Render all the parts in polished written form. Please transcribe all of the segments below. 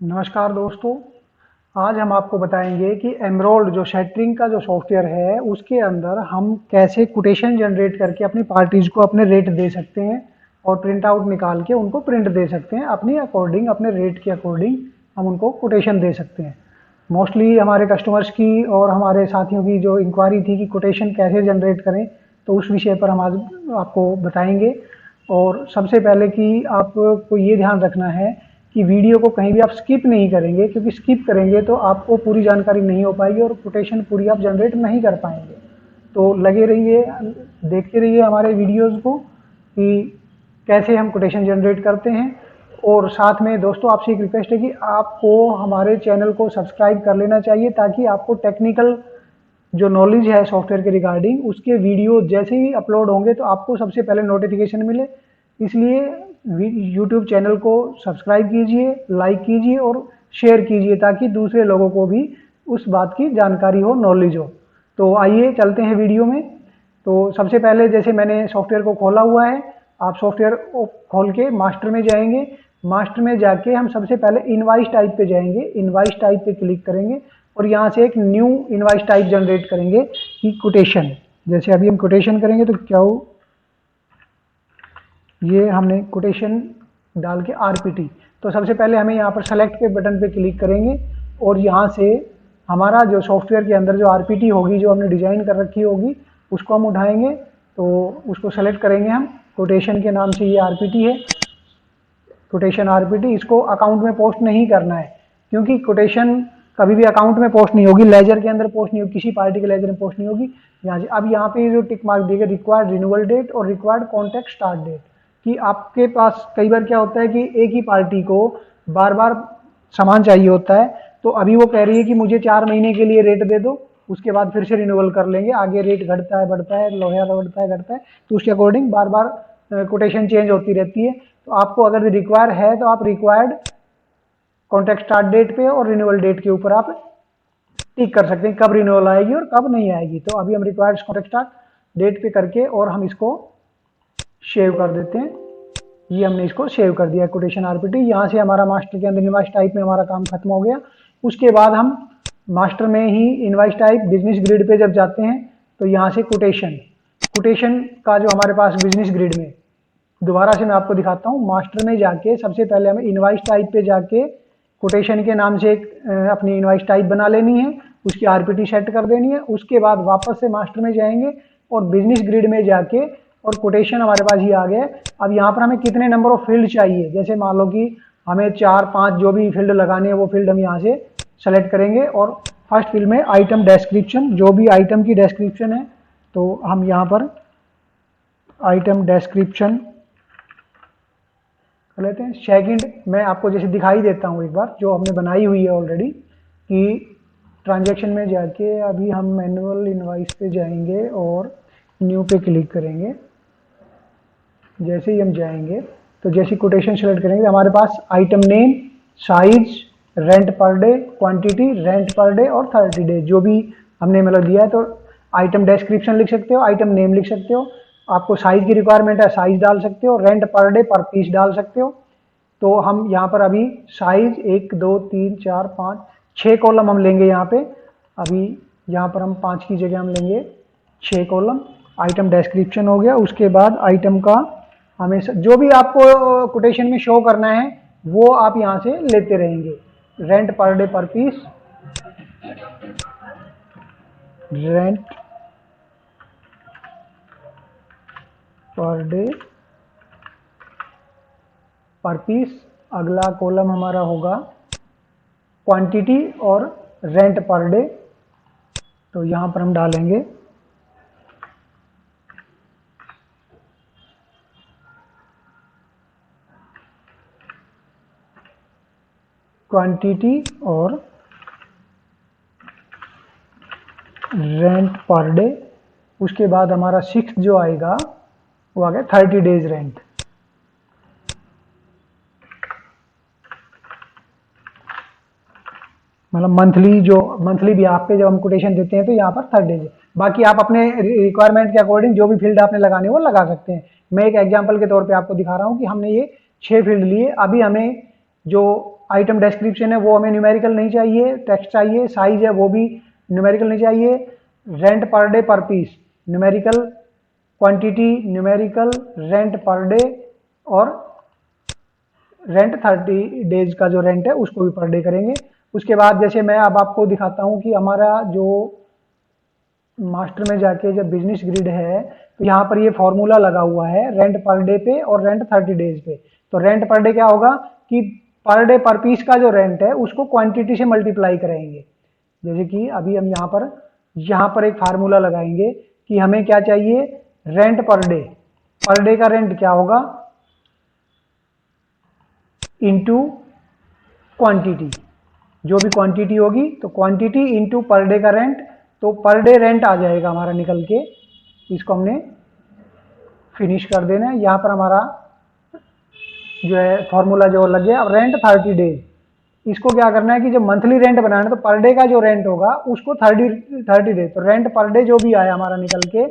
नमस्कार दोस्तों। आज हम आपको बताएंगे कि एमरोल्ड जो शैटरिंग का जो सॉफ्टवेयर है उसके अंदर हम कैसे कोटेशन जनरेट करके अपनी पार्टीज को अपने रेट दे सकते हैं और प्रिंट आउट निकाल के उनको प्रिंट दे सकते हैं अपनी अकॉर्डिंग, अपने रेट के अकॉर्डिंग हम उनको कोटेशन दे सकते हैं। मोस्टली हमारे कस्टमर्स की और हमारे साथियों की जो इंक्वायरी थी कि कोटेशन कैसे जनरेट करें, तो उस विषय पर हम आज आपको बताएंगे। और सबसे पहले कि आपको ये ध्यान रखना है कि वीडियो को कहीं भी आप स्किप नहीं करेंगे, क्योंकि स्किप करेंगे तो आपको पूरी जानकारी नहीं हो पाएगी और कोटेशन पूरी आप जनरेट नहीं कर पाएंगे। तो लगे रहिए, देखते रहिए हमारे वीडियोस को कि कैसे हम कोटेशन जनरेट करते हैं। और साथ में दोस्तों आपसे एक रिक्वेस्ट है कि आपको हमारे चैनल को सब्सक्राइब कर लेना चाहिए, ताकि आपको टेक्निकल जो नॉलेज है सॉफ्टवेयर के रिगार्डिंग उसके वीडियो जैसे ही अपलोड होंगे तो आपको सबसे पहले नोटिफिकेशन मिले। इसलिए यूट्यूब चैनल को सब्सक्राइब कीजिए, लाइक कीजिए और शेयर कीजिए, ताकि दूसरे लोगों को भी उस बात की जानकारी हो, नॉलेज हो। तो आइए चलते हैं वीडियो में। तो सबसे पहले जैसे मैंने सॉफ्टवेयर को खोला हुआ है, आप सॉफ्टवेयर को खोल के मास्टर में जाएंगे। मास्टर में जाके हम सबसे पहले इनवाइस टाइप पे जाएंगे, इनवाइस टाइप पे क्लिक करेंगे और यहाँ से एक न्यू इनवाइस टाइप जनरेट करेंगे कि कोटेशन। जैसे अभी हम कोटेशन करेंगे तो क्या हो, ये हमने कोटेशन डाल के आरपीटी। तो सबसे पहले हमें यहाँ पर सेलेक्ट के बटन पे क्लिक करेंगे और यहाँ से हमारा जो सॉफ्टवेयर के अंदर जो आरपीटी होगी, जो हमने डिजाइन कर रखी होगी, उसको हम उठाएंगे। तो उसको सेलेक्ट करेंगे हम, कोटेशन के नाम से ये आरपीटी है, कोटेशन आरपीटी। इसको अकाउंट में पोस्ट नहीं करना है, क्योंकि कोटेशन कभी भी अकाउंट में पोस्ट नहीं होगी, लेजर के अंदर पोस्ट नहीं होगी, किसी पार्टी के लेजर में पोस्ट नहीं होगी। यहाँ से अब यहाँ पे जो टिक मार्क दिए गए, रिक्वायर्ड रिन्यूअल डेट और रिक्वायर्ड कॉन्टैक्ट स्टार्ट डेट, कि आपके पास कई बार क्या होता है कि एक ही पार्टी को बार बार सामान चाहिए होता है। तो अभी वो कह रही है कि मुझे 4 महीने के लिए रेट दे दो, उसके बाद फिर से रिन्यूअल कर लेंगे, आगे रेट घटता है बढ़ता है, लोहा बढ़ता है घटता है, तो उसके अकॉर्डिंग बार बार कोटेशन चेंज होती रहती है। तो आपको अगर रिक्वायर है तो आप रिक्वायर्ड कॉन्ट्रैक्ट स्टार्ट डेट पे और रिन्यूअल डेट के ऊपर आप टिक कर सकते हैं कब रिन्यूअल आएगी और कब नहीं आएगी। तो अभी हम रिक्वायर्ड कॉन्ट्रैक्ट स्टार्ट डेट पे करके और हम इसको सेव कर देते हैं। ये हमने इसको सेव कर दिया कोटेशन आरपीटी। यहाँ से हमारा मास्टर के अंदर इनवाइस टाइप में हमारा काम खत्म हो गया। उसके बाद हम मास्टर में ही इनवाइस टाइप बिजनेस ग्रिड पे जब जाते हैं तो यहाँ से कोटेशन, कोटेशन का जो हमारे पास बिजनेस ग्रिड में, दोबारा से मैं आपको दिखाता हूँ। मास्टर में जाके सबसे पहले हमें इनवाइस टाइप पे जाके कोटेशन के नाम से एक अपनी इनवाइस टाइप बना लेनी है, उसकी आरपीटी सेट कर देनी है। उसके बाद वापस से मास्टर में जाएंगे और बिजनेस ग्रिड में जाके, और कोटेशन हमारे पास ही आ गया। अब यहाँ पर हमें कितने नंबर ऑफ फील्ड चाहिए, जैसे मान लो कि हमें 4-5 जो भी फील्ड लगाने हैं वो फील्ड हम यहाँ से सेलेक्ट करेंगे। और फर्स्ट फील्ड में आइटम डेस्क्रिप्शन, जो भी आइटम की डेस्क्रिप्शन है तो हम यहाँ पर आइटम डेस्क्रिप्शन कर लेते हैं। सेकंड मैं आपको जैसे दिखाई देता हूँ एक बार, जो हमने बनाई हुई है ऑलरेडी, कि ट्रांजैक्शन में जाके अभी हम मैनुअल इनवाइस पे जाएंगे और न्यू पे क्लिक करेंगे। जैसे ही हम जाएंगे तो जैसी कोटेशन सेलेक्ट करेंगे हमारे पास item name, size, rent per day, quantity, rent per day और 30 डे जो भी हमने मतलब दिया है। तो आइटम डिस्क्रिप्शन लिख सकते हो, आइटम नेम लिख सकते हो, आपको साइज की रिक्वायरमेंट है साइज डाल सकते हो, rent per day per piece डाल सकते हो। तो हम यहाँ पर अभी साइज 1 2 3 4 5 6 कॉलम हम लेंगे यहाँ पे। अभी यहाँ पर हम 5 की जगह हम लेंगे 6 कॉलम। आइटम डिस्क्रिप्शन हो गया। उसके बाद आइटम का हमें जो भी आपको कोटेशन में शो करना है वो आप यहाँ से लेते रहेंगे। Rent per day per piece, rent per day per piece. अगला कॉलम हमारा होगा क्वांटिटी और रेंट पर डे, तो यहाँ पर हम डालेंगे क्वांटिटी और रेंट पर डे। उसके बाद हमारा 6 जो आएगा वो आ गया 30 डेज रेंट। मतलब मंथली, जो मंथली भी आप पे जब हम कोटेशन देते हैं तो यहाँ पर 30 डेज है। बाकी आप अपने रिक्वायरमेंट के अकॉर्डिंग जो भी फील्ड आपने लगाने वो लगा सकते हैं। मैं एक एग्जांपल के तौर पे आपको दिखा रहा हूँ कि हमने ये 6 फील्ड लिए। अभी हमें जो आइटम डिस्क्रिप्शन है वो हमें न्यूमेरिकल नहीं चाहिए, टेक्स्ट चाहिए, साइज है वो भी न्यूमेरिकल नहीं चाहिए, rent per day per piece numerical, quantity numerical, rent per day और रेंट 30 डेज का जो रेंट है उसको भी पर डे करेंगे। उसके बाद जैसे मैं अब आपको दिखाता हूँ कि हमारा जो मास्टर में जाके जब बिजनेस ग्रिड है तो यहाँ पर ये फॉर्मूला लगा हुआ है रेंट पर डे पे और रेंट 30 डेज पे। तो रेंट पर डे क्या होगा कि पर डे पर पीस का जो रेंट है उसको क्वांटिटी से मल्टीप्लाई करेंगे। जैसे कि अभी हम यहाँ पर एक फार्मूला लगाएंगे कि हमें क्या चाहिए, रेंट पर डे का रेंट क्या होगा इंटू क्वांटिटी, जो भी क्वांटिटी होगी तो क्वांटिटी इंटू पर डे का रेंट, तो पर डे रेंट आ जाएगा हमारा निकल के। इसको हमने फिनिश कर देना है। यहाँ पर हमारा जो है फॉर्मूला जो लग गया। अब रेंट 30 डेज, इसको क्या करना है कि जब मंथली रेंट बनाना है तो पर डे का जो रेंट होगा उसको 30 डेज, तो रेंट पर डे जो भी आया हमारा निकल के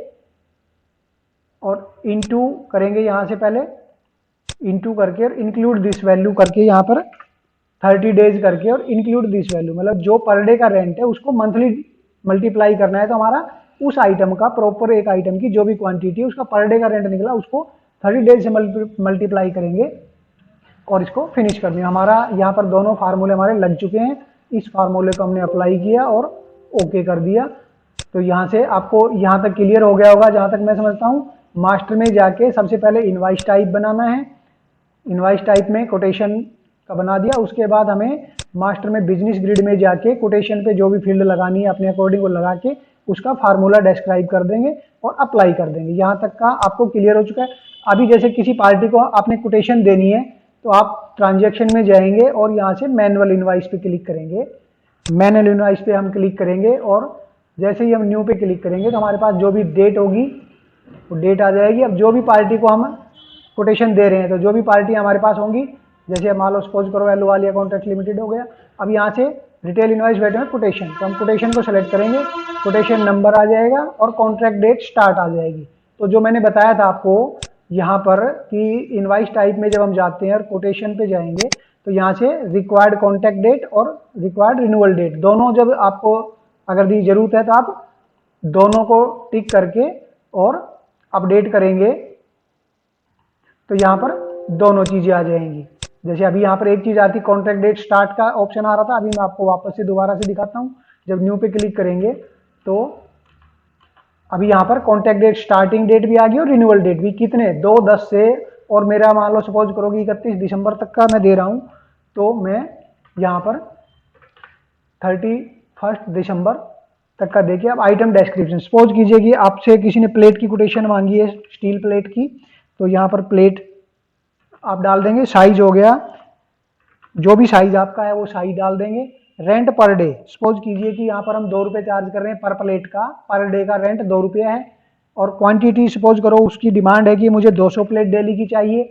और इनटू करेंगे यहाँ से पहले इनटू करके और इंक्लूड दिस वैल्यू करके यहाँ पर 30 डेज करके और इंक्लूड दिस वैल्यू, मतलब जो पर डे का रेंट है उसको मंथली मल्टीप्लाई करना है। तो हमारा उस आइटम का प्रॉपर एक आइटम की जो भी क्वांटिटी है उसका पर डे का रेंट निकला उसको 30 डेज से मल्टीप्लाई करेंगे और इसको फिनिश कर दिया। हमारा यहाँ पर दोनों फार्मूले हमारे लग चुके हैं। इस फार्मूले को हमने अप्लाई किया और ओके कर दिया। तो यहाँ से आपको यहाँ तक क्लियर हो गया होगा जहाँ तक मैं समझता हूँ। मास्टर में जाके सबसे पहले इनवाइस टाइप बनाना है, इनवाइस टाइप में कोटेशन का बना दिया। उसके बाद हमें मास्टर में बिजनेस ग्रिड में जाके कोटेशन पे जो भी फील्ड लगानी है अपने अकॉर्डिंग वो लगा के उसका फार्मूला डिस्क्राइब कर देंगे और अप्लाई कर देंगे। यहाँ तक का आपको क्लियर हो चुका है। अभी जैसे किसी पार्टी को आपने कोटेशन देनी है तो आप ट्रांजैक्शन में जाएंगे और यहाँ से मैनुअल इनवाइस पे क्लिक करेंगे। मैनुअल इनवाइस पे हम क्लिक करेंगे और जैसे ही हम न्यू पे क्लिक करेंगे तो हमारे पास जो भी डेट होगी वो डेट आ जाएगी। अब जो भी पार्टी को हम कोटेशन दे रहे हैं तो जो भी पार्टी हमारे पास होंगी, जैसे मान लो सपोज करो एल वाली कॉन्ट्रैक्ट लिमिटेड हो गया। अब यहाँ से रिटेल इनवाइस बैठे हैं कोटेशन, तो हम कोटेशन को सेलेक्ट करेंगे, कोटेशन नंबर आ जाएगा और कॉन्ट्रैक्ट डेट स्टार्ट आ जाएगी। तो जो मैंने बताया था आपको यहाँ पर कि इनवाइस टाइप में जब हम जाते हैं और कोटेशन पे जाएंगे तो यहाँ से रिक्वायर्ड कॉन्टैक्ट डेट और रिक्वायर्ड रिन्यूअल डेट दोनों जब आपको अगर दी जरूरत है तो आप दोनों को टिक करके और अपडेट करेंगे तो यहाँ पर दोनों चीजें आ जाएंगी। जैसे अभी यहाँ पर एक चीज आती कॉन्ट्रैक्ट डेट स्टार्ट का ऑप्शन आ रहा था, अभी मैं आपको वापस से दोबारा से दिखाता हूँ। जब न्यू पे क्लिक करेंगे तो अभी यहाँ पर कॉन्ट्रैक्ट डेट स्टार्टिंग डेट भी आ गई और रिन्यूअल डेट भी, कितने 2/10 से, और मेरा मान लो सपोज करो कि 31 दिसंबर तक का मैं दे रहा हूँ तो मैं यहाँ पर 31 दिसंबर तक का देखिए। अब आइटम डिस्क्रिप्शन, सपोज कीजिए कि आपसे किसी ने प्लेट की कोटेशन मांगी है स्टील प्लेट की, तो यहाँ पर प्लेट आप डाल देंगे, साइज हो गया जो भी साइज आपका है वो साइज डाल देंगे। रेंट पर डे, सपोज कीजिए कि यहाँ पर हम 2 रुपये चार्ज कर रहे हैं पर प्लेट का, पर डे का रेंट 2 रुपये है। और क्वांटिटी सपोज करो उसकी डिमांड है कि मुझे 200 प्लेट डेली की चाहिए,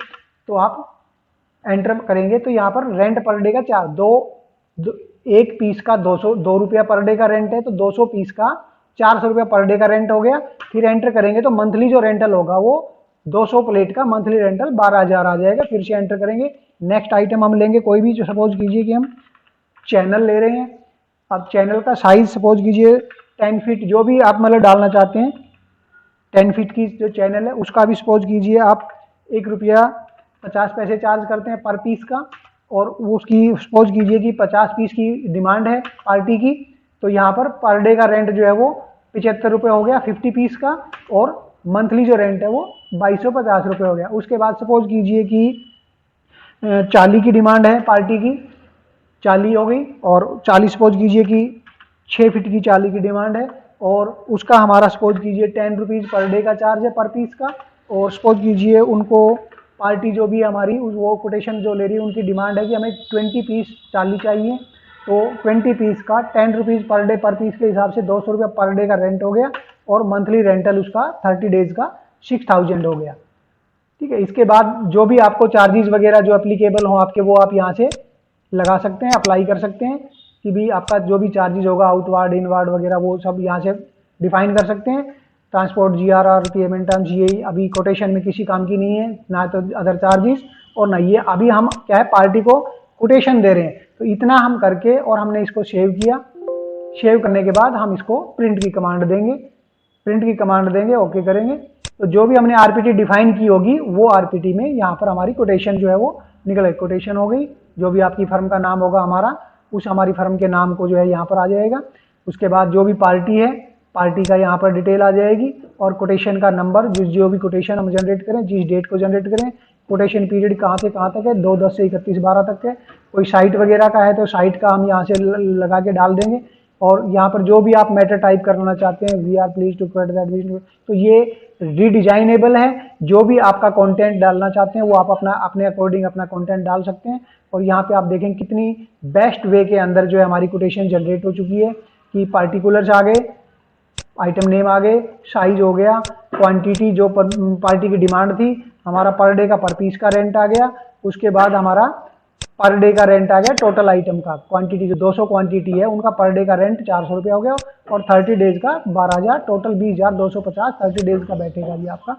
तो आप एंटर करेंगे तो यहाँ पर रेंट पर डे का एक पीस का 2 रुपया पर डे का रेंट है, तो 200 पीस का 400 रुपया पर डे का रेंट हो गया। फिर एंटर करेंगे तो मंथली जो रेंटल होगा वो 200 प्लेट का मंथली रेंटल 12,000 आ जाएगा। फिर से एंटर करेंगे। नेक्स्ट आइटम हम लेंगे कोई भी, जो सपोज कीजिए कि हम चैनल ले रहे हैं। अब चैनल का साइज सपोज कीजिए 10 फीट, जो भी आप मतलब डालना चाहते हैं, 10 फीट की जो चैनल है उसका भी सपोज कीजिए आप 1 रुपया 50 पैसे चार्ज करते हैं पर पीस का, और उसकी सपोज कीजिए कि 50 पीस की डिमांड है पार्टी की, तो यहाँ पर डे का रेंट जो है वो 75 रुपये हो गया 50 पीस का, और मंथली जो रेंट है वो 2250 रुपये हो गया। उसके बाद सपोज कीजिए कि 40 की डिमांड है पार्टी की, 40 हो गई, और 40 सपोज कीजिए कि 6 फीट की 40 की डिमांड है, और उसका हमारा सपोज कीजिए 10 रुपीज़ पर डे का चार्ज है पर पीस का। और सपोज कीजिए उनको पार्टी जो भी हमारी वो कोटेशन जो ले रही है उनकी डिमांड है कि हमें 20 पीस 40 चाहिए, तो 20 पीस का 10 रुपीज़ पर डे पर पीस के हिसाब से 200 रुपये पर डे का रेंट हो गया, और मंथली रेंटल उसका 30 डेज का 6000 हो गया। ठीक है, इसके बाद जो भी आपको चार्जेस वगैरह जो एप्लीकेबल हो आपके, वो आप यहाँ से लगा सकते हैं, अप्लाई कर सकते हैं कि भी आपका जो भी चार्जेस होगा आउटवार्ड इनवार्ड वगैरह वो सब यहाँ से डिफाइन कर सकते हैं। ट्रांसपोर्ट GRR पेमेंट टर्म्स ये अभी कोटेशन में किसी काम की नहीं है, ना तो अदर चार्जेस और ना ये। अभी हम क्या है पार्टी को कोटेशन दे रहे हैं। तो इतना हम करके और हमने इसको सेव किया। सेव करने के बाद हम इसको प्रिंट की कमांड देंगे, प्रिंट की कमांड देंगे, ओके करेंगे। तो जो भी हमने आरपीटी डिफाइन की होगी वो आरपीटी में यहाँ पर हमारी कोटेशन जो है वो निकल कोटेशन हो गई। जो भी आपकी फर्म का नाम होगा हमारा, उस हमारी फर्म के नाम को जो है यहाँ पर आ जाएगा। उसके बाद जो भी पार्टी है, पार्टी का यहाँ पर डिटेल आ जाएगी और कोटेशन का नंबर, जो भी कोटेशन हम जनरेट करें, जिस डेट को जनरेट करें, कोटेशन पीरियड कहाँ से कहाँ तक है, 2/10 से 31/12 तक है। कोई साइट वगैरह का है तो साइट का हम यहाँ से लगा के डाल देंगे। और यहाँ पर जो भी आप मैटर टाइप करना चाहते हैं, we are please to credit that, तो ये रीडिजाइनेबल है। जो भी आपका कंटेंट डालना चाहते हैं वो आप अपने अकॉर्डिंग अपना कंटेंट डाल सकते हैं। और यहाँ पे आप देखें कितनी बेस्ट वे के अंदर जो है हमारी कोटेशन जनरेट हो चुकी है कि पार्टिकुलर्स आ गए, आइटम नेम आ गए, साइज हो गया, क्वांटिटी जो पार्टी की डिमांड थी, हमारा पर डे का पर पीस का रेंट आ गया। उसके बाद हमारा पर डे का रेंट आ गया टोटल आइटम का, क्वांटिटी जो 200 क्वांटिटी है उनका पर डे का रेंट 400 रुपया हो गया और 30 डेज का 12,000, टोटल 20,250 30 डेज का बैठेगा ये आपका।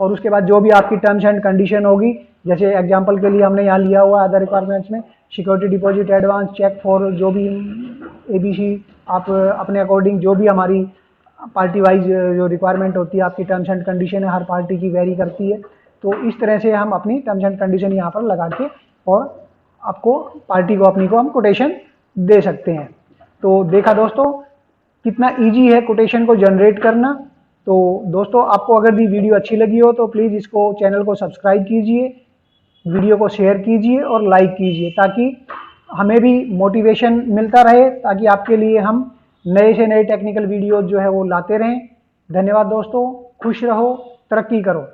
और उसके बाद जो भी आपकी टर्म्स एंड कंडीशन होगी, जैसे एग्जांपल के लिए हमने यहाँ लिया हुआ अदर रिक्वायरमेंट्स में security deposit advance cheque for, जो भी ABC आप अपने अकॉर्डिंग जो भी हमारी पार्टी वाइज जो रिक्वायरमेंट होती है, आपकी टर्म्स एंड कंडीशन है, हर पार्टी की वेरी करती है। तो इस तरह से हम अपनी टर्म्स एंड कंडीशन यहाँ पर लगा के और आपको पार्टी को अपनी को हम कोटेशन दे सकते हैं। तो देखा दोस्तों कितना इजी है कोटेशन को जनरेट करना। तो दोस्तों आपको अगर भी वीडियो अच्छी लगी हो तो प्लीज़ इसको चैनल को सब्सक्राइब कीजिए, वीडियो को शेयर कीजिए और लाइक कीजिए, ताकि हमें भी मोटिवेशन मिलता रहे, ताकि आपके लिए हम नए से नए टेक्निकल वीडियो जो है वो लाते रहें। धन्यवाद दोस्तों, खुश रहो, तरक्की करो।